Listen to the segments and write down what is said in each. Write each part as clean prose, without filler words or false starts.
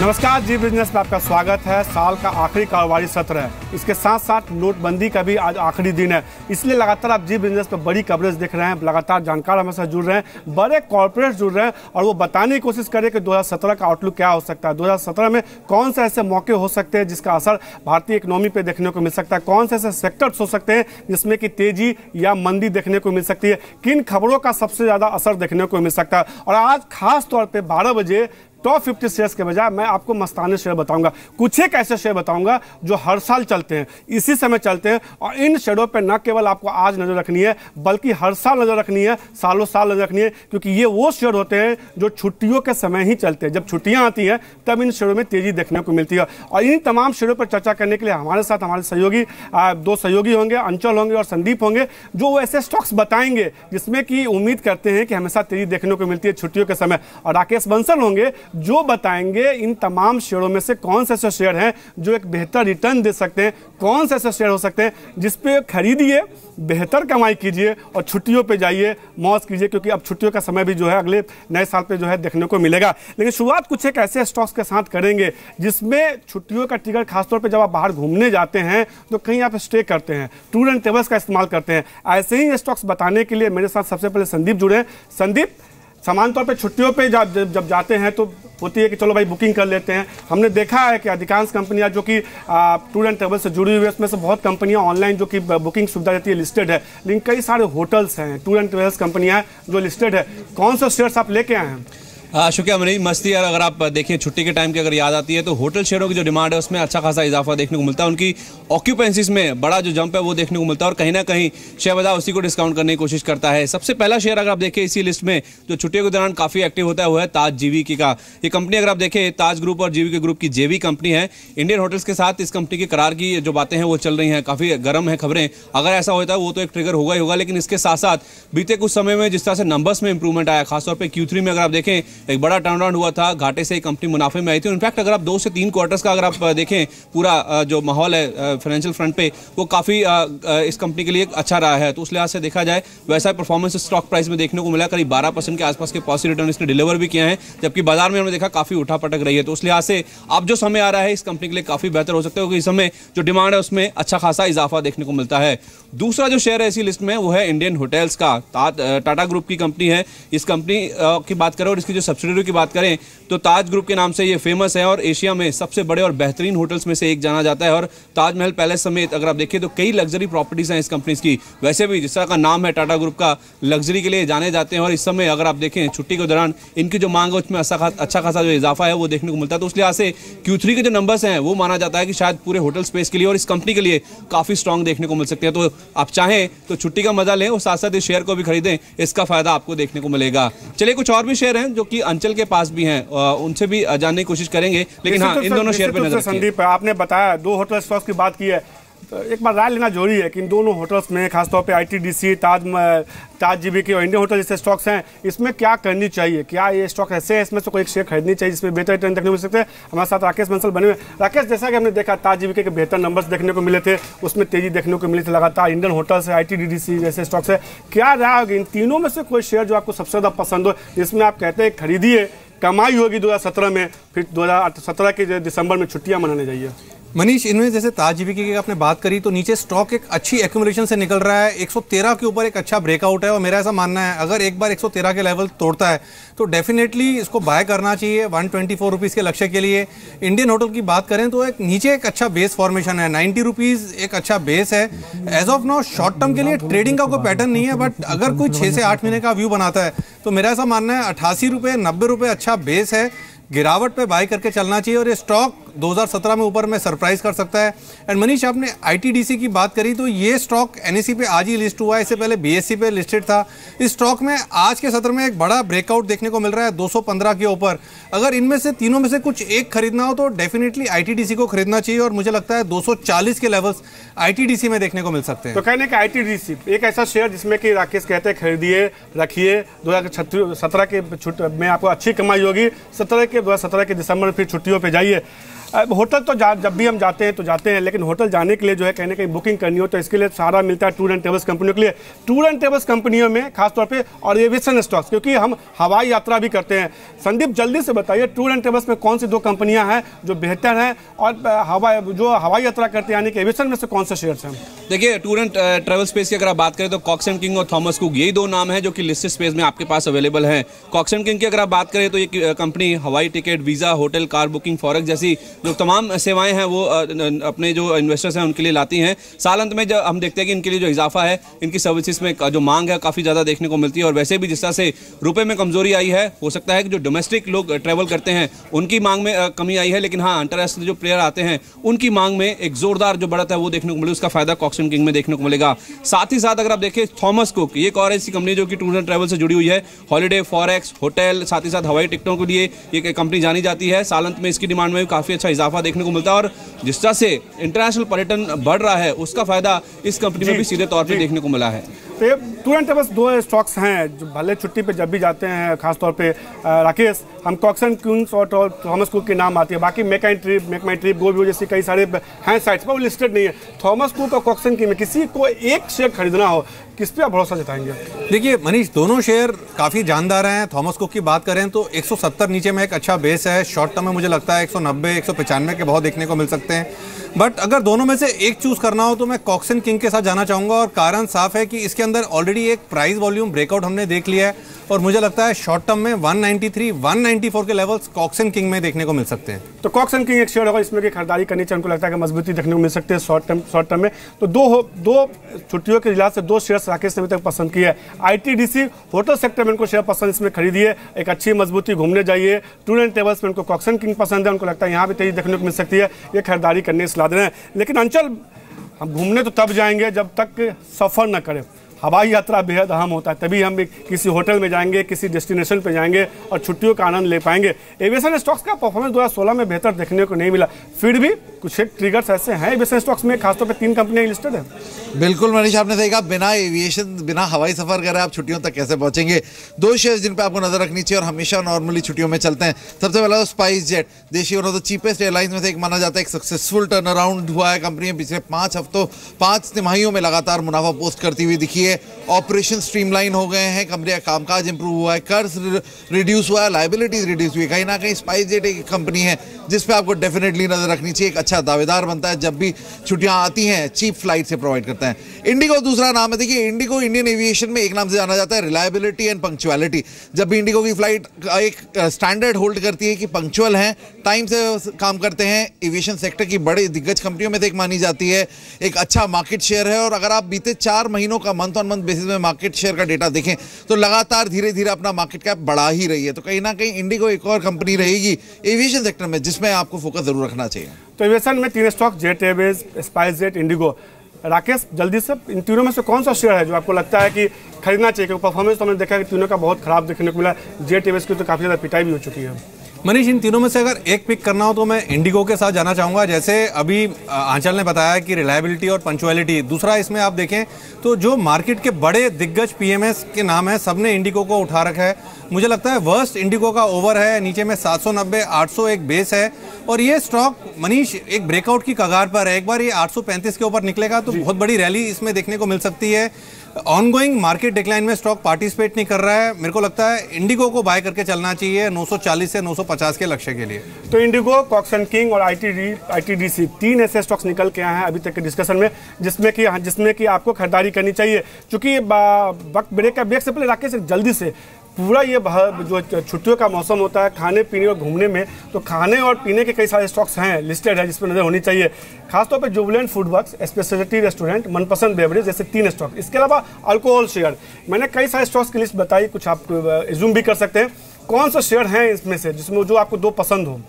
नमस्कार, जी बिजनेस में आपका स्वागत है। साल का आखिरी कारोबारी सत्र है, इसके साथ साथ नोटबंदी का भी आज आखिरी दिन है, इसलिए लगातार आप जी बिजनेस पर बड़ी कवरेज देख रहे हैं। लगातार जानकार हमारे साथ जुड़ रहे हैं, बड़े कॉर्पोरेट जुड़ रहे हैं और वो बताने की कोशिश करें कि 2017 का आउटलुक क्या हो सकता है, 2017 में कौन से ऐसे मौके हो सकते हैं जिसका असर भारतीय इकोनॉमी पर देखने को मिल सकता है, कौन से ऐसे सेक्टर्स हो सकते हैं जिसमें कि तेजी या मंदी देखने को मिल सकती है, किन खबरों का सबसे ज़्यादा असर देखने को मिल सकता है। और आज खास तौर पर 12 बजे टॉप 50 शेयर्स के बजाय मैं आपको मस्ताने शेयर बताऊंगा। कुछ एक ऐसे शेयर बताऊंगा जो हर साल चलते हैं, इसी समय चलते हैं, और इन शेयरों पर न केवल आपको आज नजर रखनी है बल्कि हर साल नजर रखनी है, सालों साल नजर रखनी है, क्योंकि ये वो शेयर होते हैं जो छुट्टियों के समय ही चलते हैं। जब छुट्टियां आती हैं तब इन शेयरों में तेजी देखने को मिलती है। और इन तमाम शेयरों पर चर्चा करने के लिए हमारे साथ हमारे सहयोगी दो सहयोगी होंगे, अंचल होंगे और संदीप होंगे, जो वो ऐसे स्टॉक्स बताएंगे जिसमें कि उम्मीद करते हैं कि हमेशा तेजी देखने को मिलती है छुट्टियों के समय। और राकेश बंसल होंगे जो बताएंगे इन तमाम शेयरों में से कौन से ऐसे शेयर हैं जो एक बेहतर रिटर्न दे सकते हैं, कौन से ऐसे शेयर हो सकते हैं जिस पे खरीदिए, बेहतर कमाई कीजिए और छुट्टियों पे जाइए, मौज कीजिए, क्योंकि अब छुट्टियों का समय भी जो है अगले नए साल पे जो है देखने को मिलेगा। लेकिन शुरुआत कुछ एक ऐसे स्टॉक्स के साथ करेंगे जिसमें छुट्टियों का टिकट, खासतौर पे जब आप बाहर घूमने जाते हैं तो कहीं आप स्टे करते हैं, टूर एंड ट्रेवल्स का इस्तेमाल करते हैं। ऐसे ही स्टॉक्स बताने के लिए मेरे साथ सबसे पहले संदीप जुड़े हैं। संदीप, सामान्य तौर पे छुट्टियों पे जब जाते हैं तो होती है कि चलो भाई बुकिंग कर लेते हैं। हमने देखा है कि अधिकांश कंपनियां जो कि टूर एंड ट्रेवल से जुड़ी हुई है, उसमें से बहुत कंपनियां ऑनलाइन जो कि बुकिंग सुविधा देती है लिस्टेड है, लेकिन कई सारे होटल्स हैं, टूर एंड ट्रेवल्स कंपनियां जो लिस्टेड है। कौन से शेयर्स आप लेके आए हैं? शुक्रिया मनीष, मस्ती यार। अगर आप देखिए छुट्टी के टाइम की अगर याद आती है तो होटल शेयरों की जो डिमांड है उसमें अच्छा खासा इजाफा देखने को मिलता है, उनकी ऑक्यूपेंसीज में बड़ा जो जंप है वो देखने को मिलता है और कहीं ना कहीं शेयर बाजार उसी को डिस्काउंट करने की कोशिश करता है। सबसे पहला शेयर अगर आप देखें इसी लिस्ट में जो छुट्टियों के दौरान काफी एक्टिव होता है वो है ताज जीवीके का। ये कंपनी अगर आप देखें, ताज ग्रुप और जीवीके ग्रुप की जेवी कंपनी है। इंडियन होटल्स के साथ इस कंपनी के करार की जो बातें हैं वो चल रही हैं, काफी गर्म है खबरें। अगर ऐसा होता है वो तो एक ट्रिगर होगा ही होगा, लेकिन इसके साथ साथ बीते कुछ समय में जिस तरह से नंबर्स में इंप्रूवमेंट आया, खासतौर पर Q3 में अगर आप देखें एक बड़ा टर्नअराउंड हुआ था, घाटे से कंपनी मुनाफे में आई थी। इनफैक्ट अगर आप 2 से 3 क्वार्टर्स का अगर आप देखें पूरा जो माहौल है फाइनेंशियल फ्रंट पे वो काफी इस कंपनी के लिए अच्छा रहा है। तो उस लिहाज से देखा जाए वैसा परफॉर्मेंस स्टॉक प्राइस में देखने को मिला, करीब 12% के आसपास के पॉजिटिव रिटर्न इसने डिलीवर भी किए हैं, जबकि बाजार में हमने देखा काफी उठा पटक रही है। तो उस लिहाज से अब जो समय आ रहा है इस कंपनी के लिए काफी बेहतर हो सकता है, क्योंकि इस समय जो डिमांड है उसमें अच्छा खासा इजाफा देखने को मिलता है। दूसरा जो शेयर है इसी लिस्ट में वो है इंडियन होटल्स का। टाटा ग्रुप की कंपनी है। इस कंपनी की बात करें और इसकी जो सब्सिडियरी की बात करें तो ताज ग्रुप के नाम से ये फेमस है और एशिया में सबसे बड़े और बेहतरीन होटल्स में से एक जाना जाता है। और ताजमहल पैलेस समेत अगर आप देखें तो कई लग्जरी प्रॉपर्टीज हैं इस कंपनी की। वैसे भी जिस तरह का नाम है टाटा ग्रुप का, लग्जरी के लिए जाने जाते हैं और इस समय अगर आप देखें छुट्टी के दौरान इनकी जो मांग है उसमें अच्छा खासा जो इजाफा है वो देखने को मिलता है। तो उस लिहाज से Q3 के जो नंबर्स हैं वो माना जाता है कि शायद पूरे होटल स्पेस के लिए और इस कंपनी के लिए काफी स्ट्रॉन्ग देखने को मिल सकते हैं। तो आप चाहें तो छुट्टी का मजा लें और साथ साथ इस शेयर को भी खरीदें, इसका फायदा आपको देखने को मिलेगा। चलिए कुछ और भी शेयर हैं जो कि अंचल के पास भी हैं, उनसे भी जानने की कोशिश करेंगे, लेकिन हाँ इन दोनों शेयर पे नजर रखिए। संदीप, आपने बताया 2 होटल स्टॉक्स की बात की है, तो एक बार राय लेना जरूरी है कि इन दोनों होटल्स में खासतौर पे ITDC, ताज जीवीके और इंडियन होटल जैसे स्टॉक्स हैं, इसमें क्या करनी चाहिए? क्या ये स्टॉक ऐसे है इसमें से कोई एक शेयर खरीदनी चाहिए जिसमें बेहतर रिटर्न देखने को मिल सकते हैं? हमारे साथ राकेश बंसल बने हुए। राकेश, जैसा कि हमने देखा ताज जीवीके के बेहतर नंबर्स देखने को मिले थे, उसमें तेजी देखने को मिली थी लगातार। इंडियन होटल्स है, ITDC जैसे स्टॉक्स है, क्या राय होगी इन तीनों में से कोई शेयर जो आपको सबसे ज़्यादा पसंद हो, जिसमें आप कहते हैं खरीदिए, कमाई होगी 2017 में, फिर 2017 के दिसंबर में छुट्टियां मनाने जाइए? मनीष, इनमें जैसे ताज जीवीके की आपने बात करी तो नीचे स्टॉक एक अच्छी एक्यूमुलेशन से निकल रहा है, 113 के ऊपर एक अच्छा ब्रेकआउट है और मेरा ऐसा मानना है अगर एक बार 113 के लेवल तोड़ता है तो डेफिनेटली इसको बाय करना चाहिए 124 रुपीज़ के लक्ष्य के लिए। इंडियन होटल की बात करें तो एक नीचे एक अच्छा बेस फॉर्मेशन है, 90 रुपीज़ एक अच्छा बेस है। As of now short term के लिए ट्रेडिंग का कोई पैटर्न नहीं है, बट अगर कोई 6 से 8 महीने का व्यू बनाता है तो मेरा ऐसा मानना है 88 रुपये 90 रुपये अच्छा बेस है, गिरावट पे बाय करके चलना चाहिए और ये स्टॉक 2017 में ऊपर में सरप्राइज कर सकता है। एंड मनीष, आपने ITDC की बात करी तो ये स्टॉक NSE पे आज ही लिस्ट हुआ है, इससे पहले BSE पे लिस्टेड था। इस स्टॉक में आज के सत्र में एक बड़ा ब्रेकआउट देखने को मिल रहा है 215 के ऊपर। अगर इनमें से तीनों में से कुछ एक खरीदना हो तो डेफिनेटली ITDC को खरीदना चाहिए और मुझे लगता है 240 के लेवल्स ITDC में देखने को मिल सकते हैं। तो कहने का ITDC एक ऐसा शेयर जिसमें कि राकेश कहते हैं खरीदिए, रखिए, 2017 के में आपको अच्छी कमाई होगी, 2017 के दिसंबर में फिर छुट्टियों पे जाइए। होटल तो जब भी हम जाते हैं, लेकिन होटल जाने के लिए जो है कहीं ना कहीं बुकिंग करनी हो तो इसके लिए सहारा मिलता है टूर एंड ट्रेवल्स कंपनियों के लिए। टूर एंड ट्रेवल्स कंपनियों में खासतौर पे और एविएशन स्टॉक्स, क्योंकि हम हवाई यात्रा भी करते हैं। संदीप, जल्दी से बताइए टूर एंड ट्रेवल्स में कौन सी 2 कंपनियां हैं जो बेहतर हैं, और हवाई यात्रा करते हैं यानी कि एविएशन में से कौन से शेयर्स हैं? देखिए, टूर एंड ट्रेवल स्पेस की अगर आप बात करें तो कॉक्स एंड किंग और थॉमस कुक, यही 2 नाम हैं जो कि लिस्टेड स्पेस में आपके पास अवेलेबल हैं। कॉक्स एंड किंग की अगर आप बात करें तो ये कंपनी हवाई ticket, visa, hotel, car booking, forex जैसी जो तमाम सेवाएं हैं वो अपने जो इन्वेस्टर्स हैं उनके लिए लाती हैं। साल अंत में जब हम देखते हैं कि इनके लिए जो इजाफा है, इनकी सर्विसेज में जो मांग है काफ़ी ज़्यादा देखने को मिलती है। और वैसे भी जिस तरह से रुपये में कमजोरी आई है, हो सकता है कि जो डोमेस्टिक लोग ट्रैवल करते हैं उनकी मांग में कमी आई है, लेकिन हाँ, अंतर्राष्ट्रीय जो प्लेयर आते हैं उनकी मांग में एक जोरदार जो बढ़त है वो देखने को मिले, उसका फायदा कॉक्स एंड किंग में देखने को मिलेगा। साथ ही साथ अगर आप देखें थॉमस कुक, ये एक और ऐसी कंपनी जो कि टूर एंड ट्रैवल से जुड़ी हुई है, हॉलीडे, फॉरेक्स, होटल, साथ ही साथ हवाई टिकटों के लिए ये कंपनी जानी जाती है। साल अंत में इसकी डिमांड में भी काफ़ी अच्छा इजाफा देखने को मिलता है, और जिस तरह से इंटरनेशनल पर्यटन बढ़ रहा है उसका फायदा इस कंपनी में भी सीधे तौर पर देखने को मिला है। तो ये टूर एंड ट्रेवल्स 2 स्टॉक्स हैं जो भले छुट्टी पे जब भी जाते हैं, खासतौर पे राकेश, हम कॉक्स एंड किंग्स और थॉमस कुक के नाम आती है। बाकी मेक माई ट्रिप, गो जैसी कई सारे हैं साइट्स पर, वो लिस्टेड नहीं है। थॉमस कुक और कॉक्स एंड किंग में किसी को एक शेयर खरीदना हो, किस पे आप भरोसा जताएंगे? देखिए मनीष, दोनों शेयर काफ़ी जानदार हैं। थॉमस कुक की बात करें तो 170 नीचे में एक अच्छा बेस है। शॉर्ट टर्म में मुझे लगता है 190, 195 के भाव देखने को मिल सकते हैं। बट अगर दोनों में से एक चूज करना हो तो मैं कॉक्स एंड किंग के साथ जाना चाहूँगा, और कारण साफ है कि इसके अंदर ऑलरेडी एक प्राइस वॉल्यूम ब्रेकआउट हमने देख लिया है, और मुझे लगता है शॉर्ट टर्म में 193, 194 के लेवल्स कॉक्स एंड किंग में देखने को मिल सकते हैं। तो कॉक्स एंड किंग एक शेयर होगा, इसमें की खरीदारी करनी चाहिए, उनको लगता है कि मजबूती देखने को मिल सकती है शॉर्ट टर्म में। तो दो छुट्टियों के लिहाज से 2 शेयर्स राकेश ने अभी तक पसंद किया है। आईटीडीसी होटल सेक्टर में उनको शेयर पसंद, इसमें खरीदिए, एक अच्छी मजबूती, घूमने जाइए। टूर एंड ट्रेवल्स में उनको कॉक्स एंड किंग पसंद है, उनको लगता है यहाँ भी तेजी देखने को मिल सकती है, ये खरीदारी करने की सलाह दे रहे हैं। लेकिन अंचल, हम घूमने तो तब जाएंगे जब तक सफ़र न करें। हवाई यात्रा बेहद अहम होता है, तभी हम किसी होटल में जाएंगे, किसी डेस्टिनेशन पे जाएंगे और छुट्टियों का आनंद ले पाएंगे। एविएशन स्टॉक्स का परफॉर्मेंस 2016 में बेहतर देखने को नहीं मिला, फिर भी कुछ एक ट्रिगर्स ऐसे हैं एविएशन स्टॉक्स में, खासतौर पे 3 कंपनियां लिस्टेड है। बिल्कुल मनीष, आपने सही कहा, बिना एविएशन, बिना हवाई सफर करे आप छुट्टियों तक कैसे पहुंचेंगे। 2 शेयर्स जिन पे आपको नजर रखनी चाहिए और हमेशा नॉर्मली छुट्टियों में चलते हैं। सबसे पहला तो स्पाइस जेट, देश की one of the cheapest airlines में से एक माना जाता है। एक सक्सेसफुल टर्न अराउंड हुआ है कंपनी में, पिछले 5 तिमाहियों में लगातार मुनाफा पोस्ट करती हुई दिखी है। ऑपरेशन स्ट्रीमलाइन हो गए हैं, कंपनी का कामकाज इंप्रूव हुआ है, कर्ज रिड्यूस हुआ है, लायबिलिटीज रिड्यूस हुई है। कहीं ना कहीं स्पाइस जेट एक कंपनी है जिस पे आपको डेफिनेटली नजर रखनी चाहिए। एक अच्छा दावेदार बनता है जब भी छुट्टियां आती हैं, चीप फ्लाइट से प्रोवाइड करता है। इंडिगो दूसरा नाम है। देखिए, इंडिगो इंडियन एविएशन में एक नाम से जाना जाता है, रिलायबिलिटी एंड पंक्चुअलिटी। जब भी इंडिगो की फ्लाइट एक स्टैंडर्ड होल्ड करती है कि पंक्चुअल हैं, टाइम से काम करते हैं, एविएशन सेक्टर की बड़ी दिग्गज कंपनियों में से एक मानी जाती है। एक अच्छा मार्केट शेयर है, और अगर आप बीते 4 महीनों का मंथ ऑन मंथ बेसिस में मार्केट शेयर का डेटा देखें तो लगातार धीरे धीरे अपना मार्केट कैप बढ़ा ही रही है। तो कहीं ना कहीं इंडिगो एक और कंपनी रहेगी एविएशन सेक्टर में जिसमें आपको फोकस जरूर रखना चाहिए। तो एविएशन में 3 stock, jet Airways, spice jet, Indigo. Rakesh, जल्दी से इन तीनों में से कौन सा शेयर है जो आपको लगता है कि खरीदना चाहिए? क्योंकि परफॉर्मेंस तो हमने देखा कि तीनों का बहुत खराब देखने को मिला। जेट एयरवेज की तो काफ़ी ज़्यादा पिटाई भी हो चुकी है। मनीष, इन तीनों में से अगर एक पिक करना हो तो मैं इंडिगो के साथ जाना चाहूँगा। जैसे अभी आंचल ने बताया कि रिलायबिलिटी और पंक्चुअलिटी, दूसरा इसमें आप देखें तो जो मार्केट के बड़े दिग्गज पीएमएस के नाम है, सबने इंडिगो को उठा रखा है। मुझे लगता है वर्स्ट इंडिगो का ओवर है, नीचे में 790, 800 एक बेस है, और ये स्टॉक मनीष एक ब्रेकआउट की कगार पर है। एक बार ये 835 के ऊपर निकलेगा तो बहुत बड़ी रैली इसमें देखने को मिल सकती है। ऑनगोइंग मार्केट डिक्लाइन में स्टॉक पार्टिसिपेट नहीं कर रहा है। मेरे को लगता है इंडिगो को बाय करके चलना चाहिए 940 से 950 के लक्ष्य के लिए। तो इंडिगो, कॉक्स एंड किंग और आईटीडीसी 3 ऐसे स्टॉक्स निकल के आए हैं अभी तक के डिस्कशन में, जिसमें कि आपको खरीदारी करनी चाहिए। चूंकि वक्त ब्रेक से पहले राकेश जल्दी से पूरा ये जो छुट्टियों का मौसम होता है खाने पीने और घूमने में, तो खाने और पीने के कई सारे स्टॉक्स हैं लिस्टेड है जिस पर नजर होनी चाहिए। खासतौर पे Jubilant food works, speciality restaurant, मनपसंद बेवरेज जैसे 3 स्टॉक। इसके अलावा अल्कोहल शेयर, मैंने कई सारे स्टॉक्स की लिस्ट बताई, कुछ आप एज्यूम भी कर सकते हैं। कौन सा शेयर है इसमें से जिसमें जो आपको 2 पसंद हो?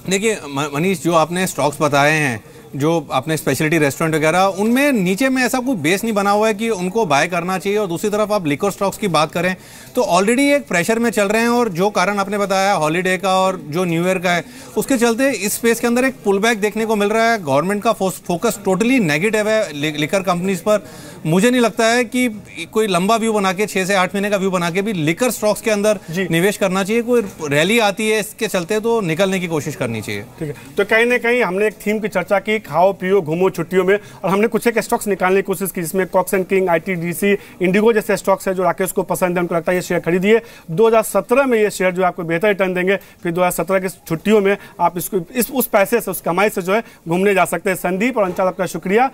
देखिए मनीष, जो आपने स्टॉक्स बताए हैं, जो आपने स्पेशलिटी रेस्टोरेंट वगैरह, उनमें नीचे में ऐसा कोई बेस नहीं बना हुआ है कि उनको बाय करना चाहिए। और दूसरी तरफ आप लिकर स्टॉक्स की बात करें तो ऑलरेडी एक प्रेशर में चल रहे हैं, और जो कारण आपने बताया हॉलीडे का और जो न्यू ईयर का है, उसके चलते इस स्पेस के अंदर एक पुल बैक देखने को मिल रहा है। गवर्नमेंट का फोकस टोटली नेगेटिव है लिकर कंपनीज पर। मुझे नहीं लगता है कि कोई लंबा व्यू बना के 6 से 8 महीने का व्यू बना के भी लिकर स्टॉक्स के अंदर निवेश करना चाहिए। कोई रैली आती है इसके चलते तो निकलने की कोशिश करनी चाहिए। ठीक है, तो कहीं ना कहीं हमने एक थीम की चर्चा की, खाओ पियो घूमो छुट्टियों में, और हमने कुछ एक स्टॉक्स निकालने की कोशिश की जिसमें Cox and King, ITDC, IndiGo जैसे स्टॉक्स है जो राकेश को पसंद है, उनको लगता है ये शेयर खरीदिए। 2017 में ये शेयर जो आपको बेहतर रिटर्न देंगे, फिर 2017 की छुट्टियों में आप इसको उस पैसे से, उस कमाई से जो है घूमने जा सकते हैं। संदीप और अंचल, आपका शुक्रिया।